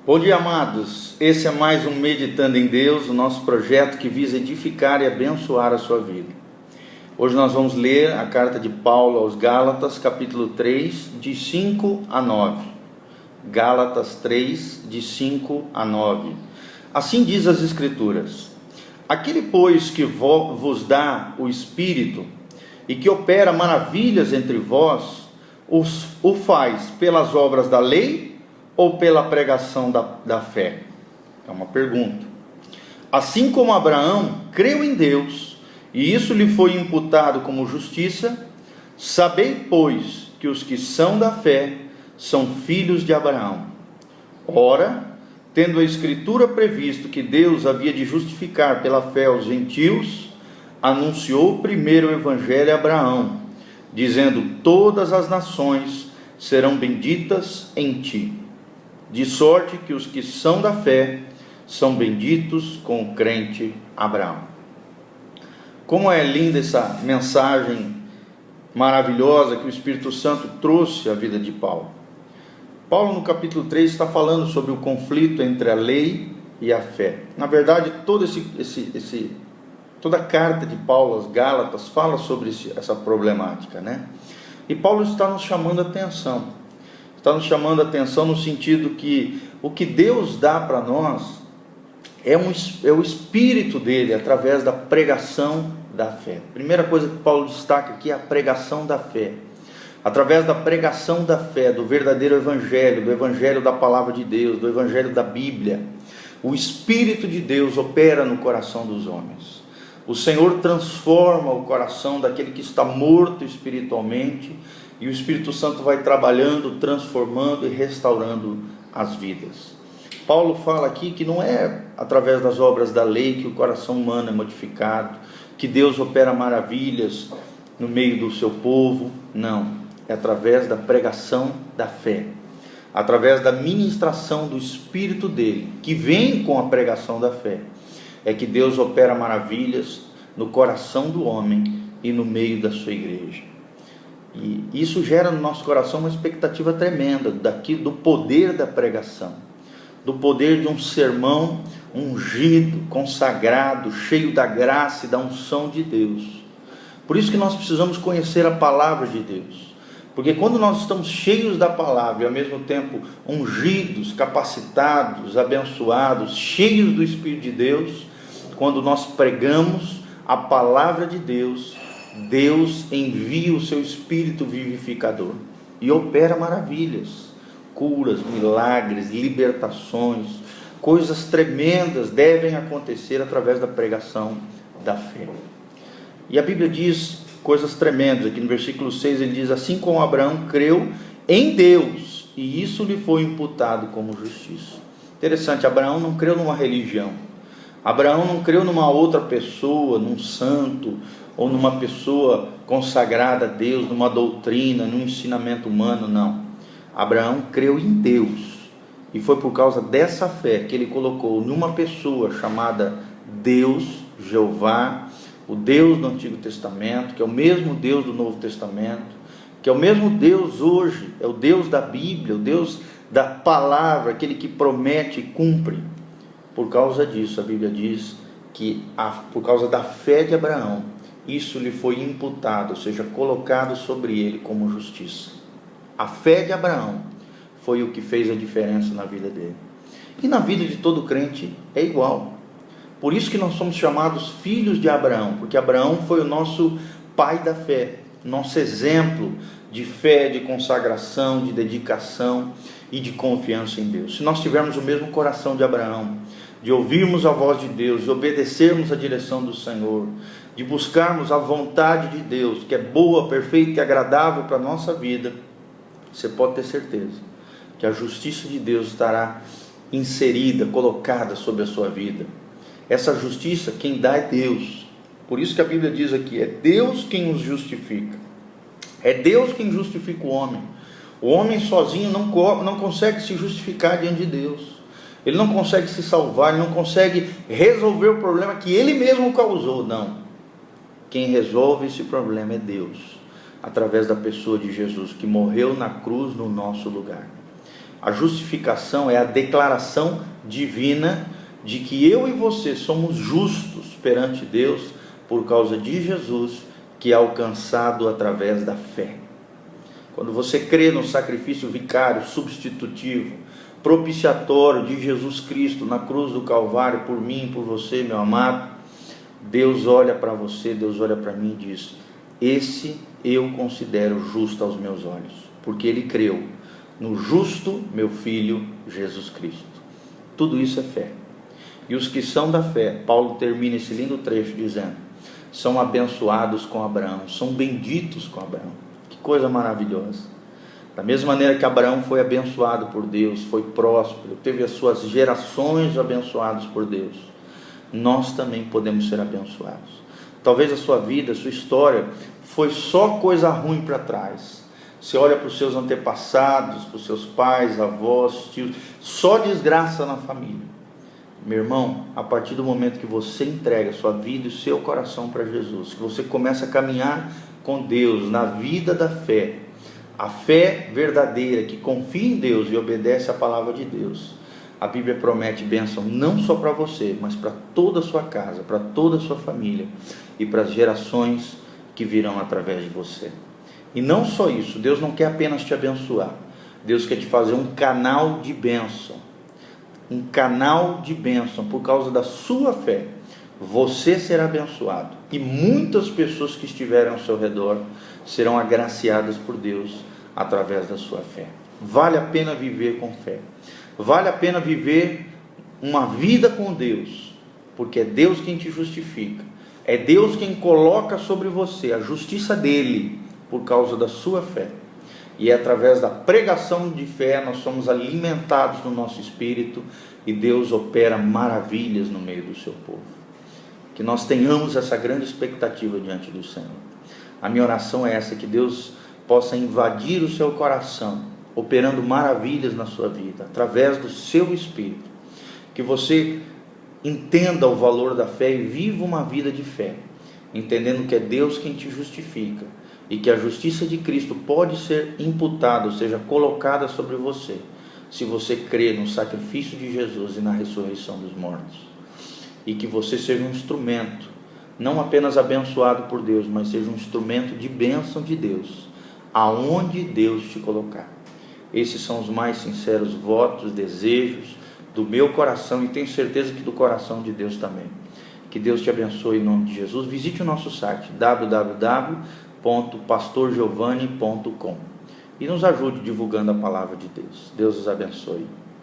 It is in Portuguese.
Bom dia, amados. Esse é mais um Meditando em Deus, o nosso projeto que visa edificar e abençoar a sua vida. Hoje nós vamos ler a carta de Paulo aos Gálatas, capítulo 3, de 5 a 9. Gálatas 3, de 5 a 9. Assim diz as Escrituras: Aquele, pois, que vos dá o Espírito e que opera maravilhas entre vós, o faz pelas obras da lei ou pela pregação da fé? É uma pergunta. Assim como Abraão creu em Deus, e isso lhe foi imputado como justiça, sabei, pois, que os que são da fé são filhos de Abraão. Ora, tendo a Escritura previsto que Deus havia de justificar pela fé os gentios, anunciou primeiro o Evangelho a Abraão, dizendo: todas as nações serão benditas em ti. De sorte que os que são da fé são benditos com o crente Abraão. Como é linda essa mensagem maravilhosa que o Espírito Santo trouxe à vida de Paulo. Paulo, no capítulo 3, está falando sobre o conflito entre a lei e a fé. Na verdade, toda a carta de Paulo aos Gálatas fala sobre essa problemática, né? E Paulo está nos chamando a atenção. Está nos chamando a atenção no sentido que o que Deus dá para nós é o Espírito dele, através da pregação da fé. Primeira coisa que Paulo destaca aqui é a pregação da fé. Através da pregação da fé, do verdadeiro Evangelho, do Evangelho da Palavra de Deus, do Evangelho da Bíblia, o Espírito de Deus opera no coração dos homens. O Senhor transforma o coração daquele que está morto espiritualmente, e o Espírito Santo vai trabalhando, transformando e restaurando as vidas. Paulo fala aqui que não é através das obras da lei que o coração humano é modificado, que Deus opera maravilhas no meio do seu povo. Não, é através da pregação da fé, através da ministração do Espírito dele, que vem com a pregação da fé, é que Deus opera maravilhas no coração do homem e no meio da sua igreja. E isso gera no nosso coração uma expectativa tremenda do poder da pregação, do poder de um sermão ungido, consagrado, cheio da graça e da unção de Deus. Por isso que nós precisamos conhecer a palavra de Deus, porque quando nós estamos cheios da palavra e ao mesmo tempo ungidos, capacitados, abençoados, cheios do Espírito de Deus, quando nós pregamos a palavra de Deus, Deus envia o seu Espírito vivificador e opera maravilhas, curas, milagres, libertações, coisas tremendas devem acontecer através da pregação da fé. E a Bíblia diz coisas tremendas, aqui no versículo 6 ele diz: assim como Abraão creu em Deus, e isso lhe foi imputado como justiça. Interessante, Abraão não creu numa religião, Abraão não creu numa outra pessoa, num santo, ou numa pessoa consagrada a Deus, numa doutrina, num ensinamento humano, não. Abraão creu em Deus, e foi por causa dessa fé que ele colocou numa pessoa chamada Deus, Jeová, o Deus do Antigo Testamento, que é o mesmo Deus do Novo Testamento, que é o mesmo Deus hoje, é o Deus da Bíblia, o Deus da palavra, aquele que promete e cumpre. Por causa disso, a Bíblia diz que por causa da fé de Abraão, isso lhe foi imputado, ou seja, colocado sobre ele como justiça. A fé de Abraão foi o que fez a diferença na vida dele. E na vida de todo crente é igual. Por isso que nós somos chamados filhos de Abraão, porque Abraão foi o nosso pai da fé, nosso exemplo de fé, de consagração, de dedicação e de confiança em Deus. Se nós tivermos o mesmo coração de Abraão, de ouvirmos a voz de Deus, de obedecermos a direção do Senhor, de buscarmos a vontade de Deus, que é boa, perfeita e agradável para a nossa vida, você pode ter certeza que a justiça de Deus estará inserida, colocada sobre a sua vida. Essa justiça quem dá é Deus. Por isso que a Bíblia diz aqui: é Deus quem nos justifica, é Deus quem justifica o homem. O homem sozinho não consegue se justificar diante de Deus. Ele não consegue se salvar, ele não consegue resolver o problema que ele mesmo causou. Não. Quem resolve esse problema é Deus, através da pessoa de Jesus, que morreu na cruz no nosso lugar. A justificação é a declaração divina de que eu e você somos justos perante Deus por causa de Jesus, que é alcançado através da fé. Quando você crê no sacrifício vicário, substitutivo, propiciatório de Jesus Cristo na cruz do Calvário, por mim, por você, meu amado, Deus olha para você, Deus olha para mim e diz: esse eu considero justo aos meus olhos, porque ele creu no justo meu Filho Jesus Cristo. Tudo isso é fé. E os que são da fé, Paulo termina esse lindo trecho dizendo, são abençoados com Abraão, são benditos com Abraão. Que coisa maravilhosa. Da mesma maneira que Abraão foi abençoado por Deus, foi próspero, teve as suas gerações abençoadas por Deus, nós também podemos ser abençoados. Talvez a sua vida, a sua história foi só coisa ruim para trás. Você olha para os seus antepassados, para os seus pais, avós, tios, só desgraça na família. Meu irmão, a partir do momento que você entrega a sua vida e o seu coração para Jesus, que você começa a caminhar com Deus na vida da fé, a fé verdadeira que confia em Deus e obedece à palavra de Deus, a Bíblia promete bênção não só para você, mas para toda a sua casa, para toda a sua família e para as gerações que virão através de você. E não só isso, Deus não quer apenas te abençoar, Deus quer te fazer um canal de bênção. Um canal de bênção. Por causa da sua fé, você será abençoado, e muitas pessoas que estiverem ao seu redor serão agraciadas por Deus através da sua fé. Vale a pena viver com fé, vale a pena viver uma vida com Deus, porque é Deus quem te justifica, é Deus quem coloca sobre você a justiça dele por causa da sua fé. E é através da pregação de fé nós somos alimentados no nosso espírito e Deus opera maravilhas no meio do seu povo. Que nós tenhamos essa grande expectativa diante do Senhor. A minha oração é essa, que Deus possa invadir o seu coração, operando maravilhas na sua vida, através do seu espírito. Que você entenda o valor da fé e viva uma vida de fé, entendendo que é Deus quem te justifica, e que a justiça de Cristo pode ser imputada, ou seja, colocada sobre você, se você crê no sacrifício de Jesus e na ressurreição dos mortos. E que você seja um instrumento, não apenas abençoado por Deus, mas seja um instrumento de bênção de Deus, aonde Deus te colocar. Esses são os mais sinceros votos, desejos do meu coração, e tenho certeza que do coração de Deus também. Que Deus te abençoe em nome de Jesus. Visite o nosso site www.pastorgiovanni.com e nos ajude divulgando a palavra de Deus. Deus os abençoe.